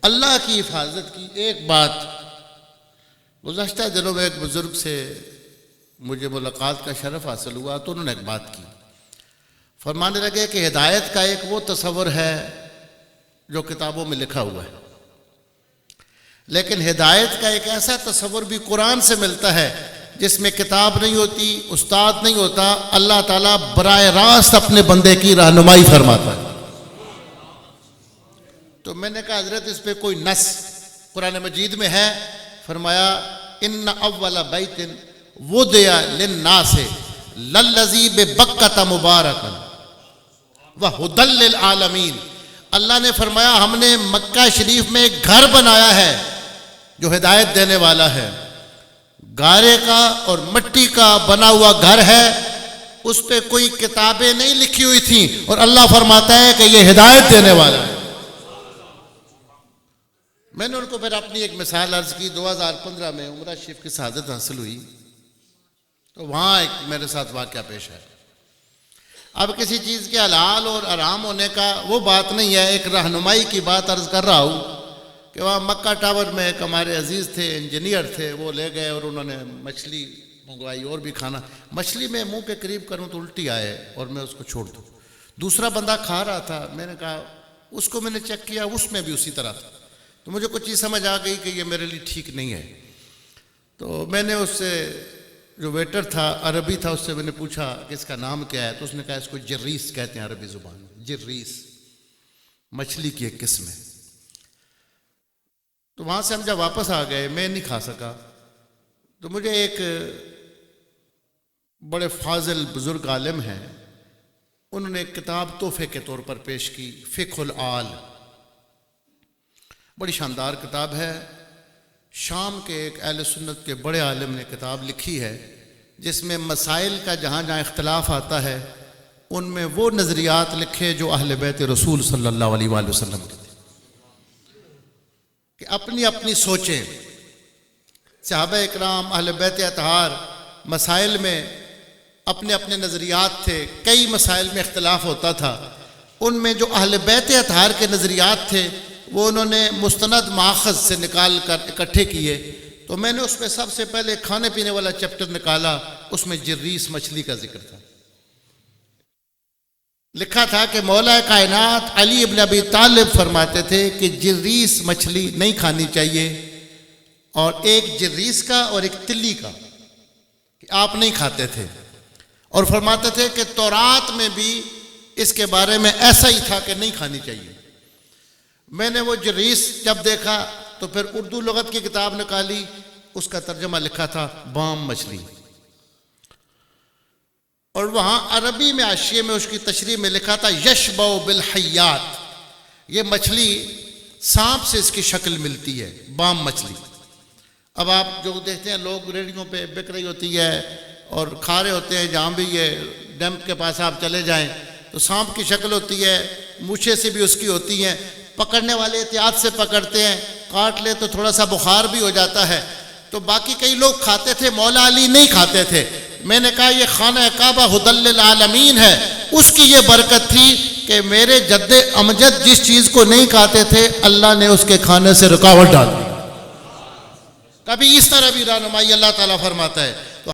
اللہ کی حفاظت کی ایک بات، گزشتہ دنوں میں ایک بزرگ سے مجھے ملاقات کا شرف حاصل ہوا تو انہوں نے ایک بات کی، فرمانے لگے کہ ہدایت کا ایک وہ تصور ہے جو کتابوں میں لکھا ہوا ہے، لیکن ہدایت کا ایک ایسا تصور بھی قرآن سے ملتا ہے جس میں کتاب نہیں ہوتی، استاد نہیں ہوتا، اللہ تعالیٰ براہ راست اپنے بندے کی رہنمائی فرماتا ہے۔ تو میں نے کہا حضرت اس پہ کوئی نص قرآن مجید میں ہے؟ فرمایا ان اول بیت وضع للناس للذی ببکۃ مبارکا وہدی للعالمین۔ اللہ نے فرمایا ہم نے مکہ شریف میں ایک گھر بنایا ہے جو ہدایت دینے والا ہے، گارے کا اور مٹی کا بنا ہوا گھر ہے، اس پہ کوئی کتابیں نہیں لکھی ہوئی تھیں، اور اللہ فرماتا ہے کہ یہ ہدایت دینے والا ہے۔ میں نے ان کو پھر اپنی ایک مثال عرض کی، 2015 میں عمرہ شریف کی سعادت حاصل ہوئی تو وہاں ایک میرے ساتھ واقعہ پیش ہے۔ اب کسی چیز کے حلال اور حرام ہونے کا وہ بات نہیں ہے، ایک رہنمائی کی بات عرض کر رہا ہوں کہ وہاں مکہ ٹاور میں ایک ہمارے عزیز تھے، انجینئر تھے، وہ لے گئے اور انہوں نے مچھلی منگوائی اور بھی کھانا، مچھلی میں منہ کے قریب کروں تو الٹی آئے اور میں اس کو چھوڑ دوں۔ دوسرا بندہ کھا رہا تھا، میں نے کہا اس کو میں نے چیک کیا، اس میں بھی اسی طرح تھا، تو مجھے کچھ چیز سمجھ آ گئی کہ یہ میرے لیے ٹھیک نہیں ہے۔ تو میں نے اس سے جو ویٹر تھا عربی تھا اس سے میں نے پوچھا کہ اس کا نام کیا ہے، تو اس نے کہا اس کو جریس کہتے ہیں عربی زبان میں، جریس مچھلی کی ایک قسم ہے۔ تو وہاں سے ہم جب واپس آ گئے میں نہیں کھا سکا، تو مجھے ایک بڑے فاضل بزرگ عالم ہیں، انہوں نے ایک کتاب تحفے کے طور پر پیش کی، فقہ الآل، بڑی شاندار کتاب ہے، شام کے ایک اہل سنت کے بڑے عالم نے کتاب لکھی ہے جس میں مسائل کا جہاں جہاں اختلاف آتا ہے ان میں وہ نظریات لکھے جو اہل بیت رسول صلی اللہ علیہ وآلہ وسلم کے تھے، کہ اپنی اپنی سوچیں۔ صحابہ اکرام اہل بیت اطہار مسائل میں اپنے اپنے نظریات تھے، کئی مسائل میں اختلاف ہوتا تھا، ان میں جو اہل بیت اطہار کے نظریات تھے وہ انہوں نے مستند ماخذ سے نکال کر اکٹھے کیے۔ تو میں نے اس میں سب سے پہلے کھانے پینے والا چیپٹر نکالا، اس میں جریس مچھلی کا ذکر تھا، لکھا تھا کہ مولا کائنات علی ابن ابی طالب فرماتے تھے کہ جریس مچھلی نہیں کھانی چاہیے، اور ایک جریس کا اور ایک تلی کا کہ آپ نہیں کھاتے تھے، اور فرماتے تھے کہ تورات میں بھی اس کے بارے میں ایسا ہی تھا کہ نہیں کھانی چاہیے۔ میں نے وہ جریس جب دیکھا تو پھر اردو لغت کی کتاب نکالی، اس کا ترجمہ لکھا تھا بام مچھلی، اور وہاں عربی میں حاشیے میں اس کی تشریح میں لکھا تھا یشبع بالحیات، یہ مچھلی سانپ سے اس کی شکل ملتی ہے، بام مچھلی۔ اب آپ جو دیکھتے ہیں لوگ ریڑھیوں پہ بک رہی ہوتی ہے اور کھا رہے ہوتے ہیں، جہاں بھی یہ ڈیمپ کے پاس آپ چلے جائیں تو سانپ کی شکل ہوتی ہے، مونچھیں سے بھی اس کی ہوتی ہیں، پکڑنے والے احتیاط سے پکڑتے ہیں، کاٹ لے تو تھوڑا سا بخار بھی ہو جاتا ہے۔ تو باقی کئی لوگ کھاتے تھے، مولا علی نہیں کھاتے تھے۔ میں نے کہا یہ خانہ کعبہ ہدی للعالمین ہے، اس کی یہ برکت تھی کہ میرے جد امجد جس چیز کو نہیں کھاتے تھے اللہ نے اس کے کھانے سے رکاوٹ ڈال دی۔ کبھی اس طرح بھی رہنمائی اللہ تعالیٰ فرماتا ہے۔